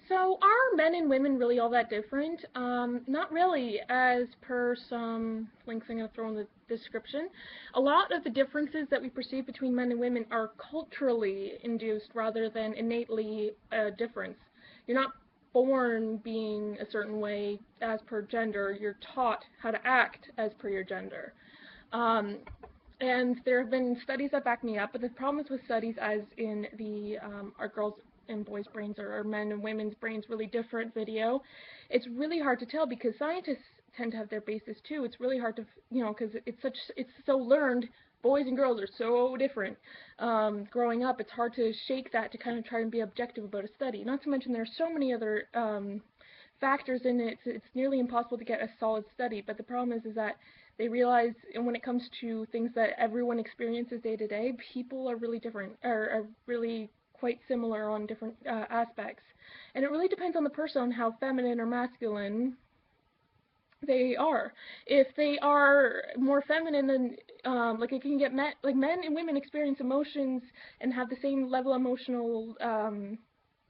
So are men and women really all that different? Not really, as per some links I'm going to throw in the description. A lot of the differences that we perceive between men and women are culturally induced rather than innately a difference. You're not born being a certain way as per gender, you're taught how to act as per your gender. Um, and there have been studies that back me up, but the problem is with studies as in the are girls and boys' brains or are men and women's brains really different video, it's really hard to tell because scientists tend to have their basis too. It's really hard to, because it's so learned. Boys and girls are so different. Growing up, it's hard to shake that to kind of try and be objective about a study. Not to mention there are so many other factors in it. It's nearly impossible to get a solid study. But the problem is that they realize, and when it comes to things that everyone experiences day to day, people are really different, or are really quite similar on different aspects. And it really depends on the person on how feminine or masculine they are. If they are more feminine, then like it can get like men and women experience emotions and have the same level of emotional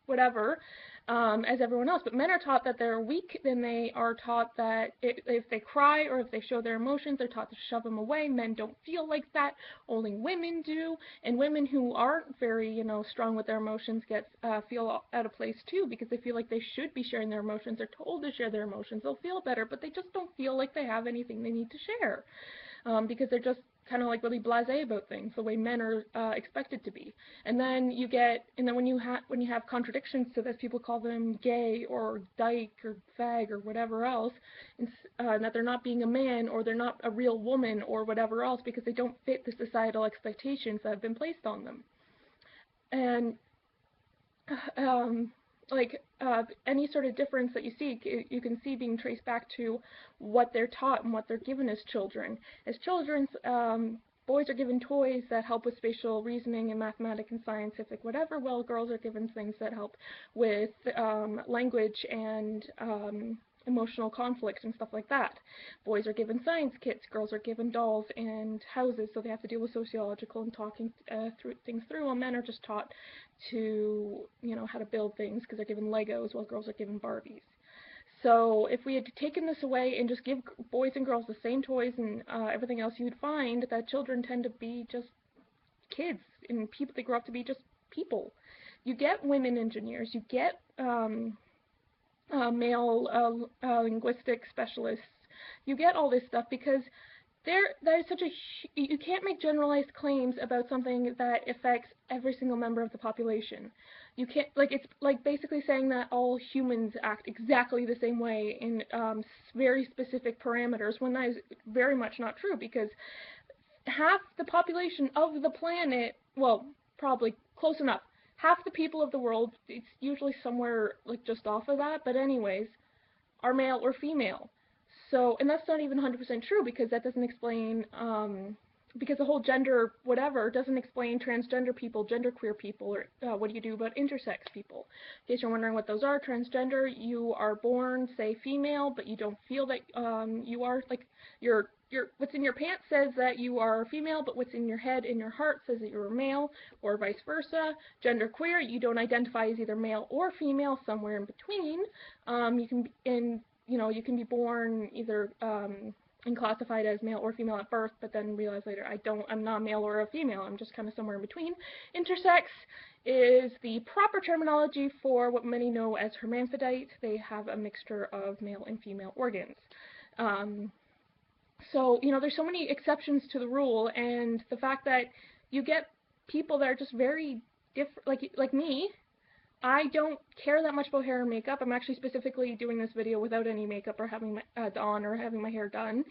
whatever as everyone else. But men are taught that they're weak, then they are taught that if they cry or if they show their emotions, they're taught to shove them away. Men don't feel like that. Only women do. And women who aren't very, strong with their emotions feel out of place too because they feel like they should be sharing their emotions. They're told to share their emotions. They'll feel better, but they just don't feel like they have anything they need to share because they're just kind of like really blasé about things, the way men are expected to be. And then when you have contradictions to this, people call them gay or dyke or fag or whatever else, and that they're not being a man or they're not a real woman or whatever else because they don't fit the societal expectations that have been placed on them. And um, any sort of difference that you see, you can see being traced back to what they're taught and what they're given as children. As children, boys are given toys that help with spatial reasoning and mathematics and scientific whatever, while girls are given things that help with language and emotional conflicts and stuff like that. Boys are given science kits, girls are given dolls and houses, so they have to deal with sociological and talking things through, while men are just taught to, how to build things because they're given Legos while girls are given Barbies. So if we had taken this away and just give boys and girls the same toys and everything else, you'd find that children tend to be just kids, and they grow up to be just people. You get women engineers, you get male linguistic specialists, you get all this stuff because that is you can't make generalized claims about something that affects every single member of the population. You can't, it's like basically saying that all humans act exactly the same way in very specific parameters, when that is very much not true, because half the population of the planet, well, probably close enough, half the people of the world, it's usually somewhere just off of that, but anyways, are male or female. So, and that's not even 100% true because that doesn't explain, because the whole gender whatever doesn't explain transgender people, genderqueer people, or what do you do about intersex people. In case you're wondering what those are, transgender, you are born, say, female, but you don't feel that you are, what's in your pants says that you are female, but what's in your head and your heart says that you're a male, or vice versa. Genderqueer, you don't identify as either male or female, somewhere in between. You can be born either and classified as male or female at birth, but then realize later I'm not a male or a female, I'm just kind of somewhere in between. Intersex is the proper terminology for what many know as hermaphrodite. They have a mixture of male and female organs. So, there's so many exceptions to the rule, and the fact that you get people that are just very different, like me. I don't care that much about hair and makeup. I'm actually specifically doing this video without any makeup or having on or having my hair done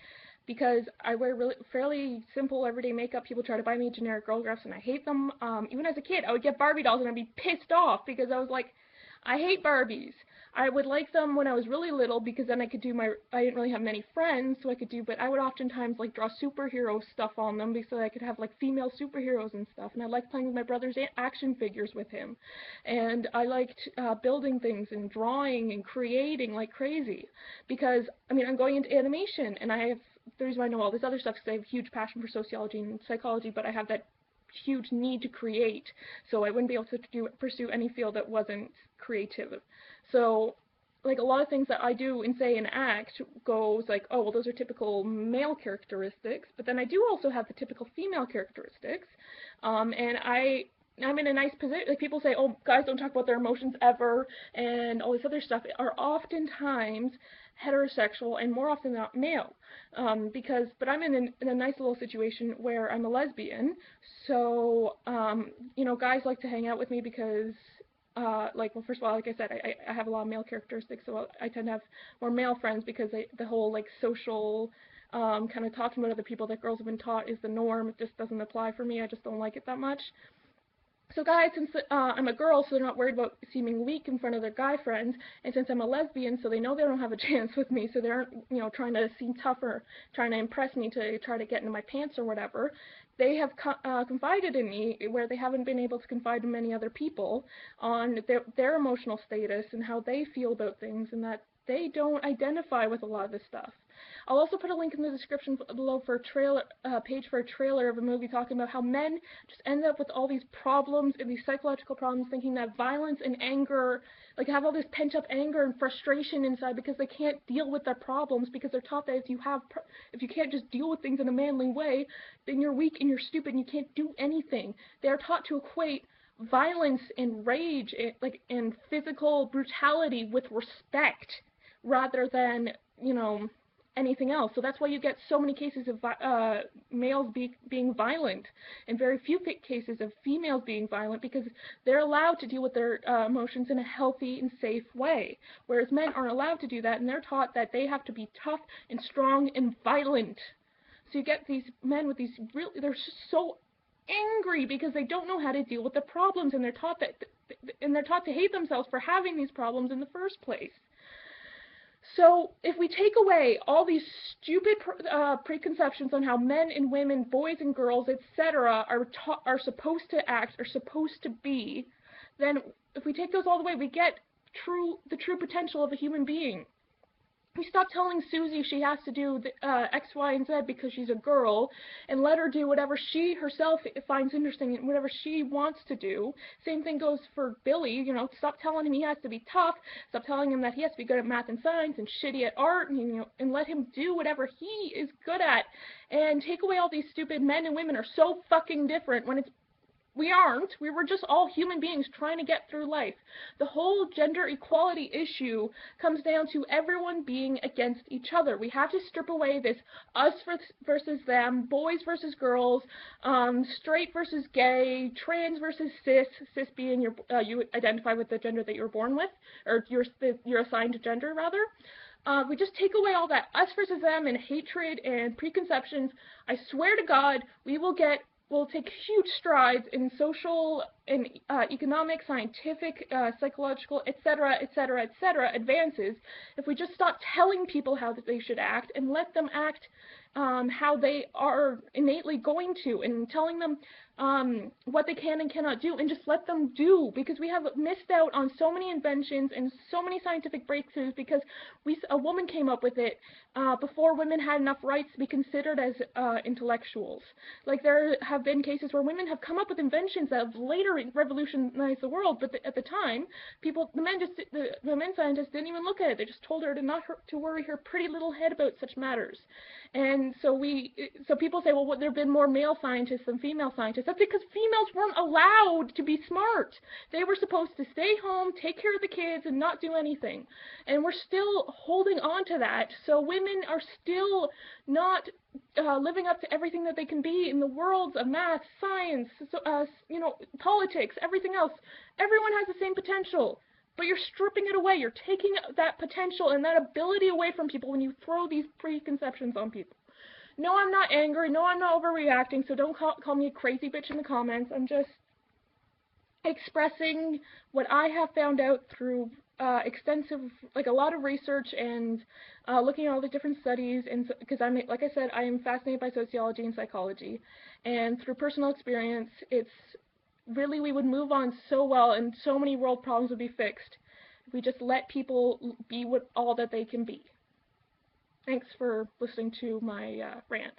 because I wear fairly simple everyday makeup. People try to buy me generic girl groups and I hate them. Even as a kid, I would get Barbie dolls and I'd be pissed off because I was like, I hate Barbies. I would like them when I was really little because then I didn't really have many friends, so but I would oftentimes draw superhero stuff on them so I could have female superheroes and stuff, and I liked playing with my brother's action figures with him, and I liked building things and drawing and creating like crazy because, I'm going into animation, and the reason why I know all this other stuff is because I have a huge passion for sociology and psychology, but I have that huge need to create, so I wouldn't be able to pursue any field that wasn't creative. So like a lot of things that I do and say and act goes like, oh, well, those are typical male characteristics, but then I do also have the typical female characteristics, and I'm in a nice position. Like people say, oh, guys don't talk about their emotions ever, and all this other stuff are oftentimes heterosexual and more often than not male, but I'm in a nice little situation where I'm a lesbian, so you know, guys like to hang out with me because like, well, first of all, like I said, I have a lot of male characteristics, so I tend to have more male friends because the whole, like, social kind of talking about other people that girls have been taught is the norm. It just doesn't apply for me. I just don't like it that much. So guys, since I'm a girl, so they're not worried about seeming weak in front of their guy friends, and since I'm a lesbian, so they know they don't have a chance with me, so they aren't, you know, trying to seem tougher, trying to impress me to try to get into my pants or whatever. They have confided in me where they haven't been able to confide in many other people on their emotional status and how they feel about things, and that they don't identify with a lot of this stuff. I'll also put a link in the description below for a trailer, page for a trailer of a movie talking about how men just end up with all these problems and these psychological problems, thinking that violence and anger, like have all this pent-up anger and frustration inside because they can't deal with their problems, because they're taught that if you can't just deal with things in a manly way, then you're weak and you're stupid and you can't do anything. They are taught to equate violence and rage and physical brutality with respect rather than, you know, anything else. So that's why you get so many cases of males being violent and very few cases of females being violent, because they're allowed to deal with their emotions in a healthy and safe way, whereas men aren't allowed to do that, and they're taught that they have to be tough and strong and violent. So you get these men with these they're just so angry because they don't know how to deal with the problems, and they're taught to hate themselves for having these problems in the first place. So if we take away all these stupid preconceptions on how men and women, boys and girls, etc., are supposed to act, are supposed to be, then if we take those all the way, we get the true potential of a human being. We stop telling Susie she has to do X, Y, and Z because she's a girl, and let her do whatever she herself finds interesting and whatever she wants to do. Same thing goes for Billy. You know, stop telling him he has to be tough. Stop telling him that he has to be good at math and science and shitty at art, and, you know, and let him do whatever he is good at. And take away all these stupid men and women are so fucking different when we aren't. We were just all human beings trying to get through life. The whole gender equality issue comes down to everyone being against each other. We have to strip away this us versus them, boys versus girls, straight versus gay, trans versus cis being you identify with the gender that you were born with, or you're assigned gender, rather. We just take away all that us versus them and hatred and preconceptions. I swear to God, we'll take huge strides in social and economic, scientific, psychological, etc., advances if we just stop telling people how they should act and let them act how they are innately going to, and telling them what they can and cannot do, and just let them do, because we have missed out on so many inventions and so many scientific breakthroughs because a woman came up with it before women had enough rights to be considered as intellectuals. Like, there have been cases where women have come up with inventions that have later revolutionized the world, but at the time, the men scientists didn't even look at it. They just told her to worry her pretty little head about such matters. And so people say, well, there have been more male scientists than female scientists. That's because females weren't allowed to be smart. They were supposed to stay home, take care of the kids, and not do anything. And we're still holding on to that. So women are still not living up to everything that they can be in the worlds of math, science, you know, politics, everything else. Everyone has the same potential. But you're stripping it away. You're taking that potential and that ability away from people when you throw these preconceptions on people. No, I'm not angry. No, I'm not overreacting, so don't call me a crazy bitch in the comments. I'm just expressing what I have found out through a lot of research and looking at all the different studies, and because like I said, I am fascinated by sociology and psychology, and through personal experience, really, we would move on so well, and so many world problems would be fixed if we just let people be all that they can be. Thanks for listening to my rant.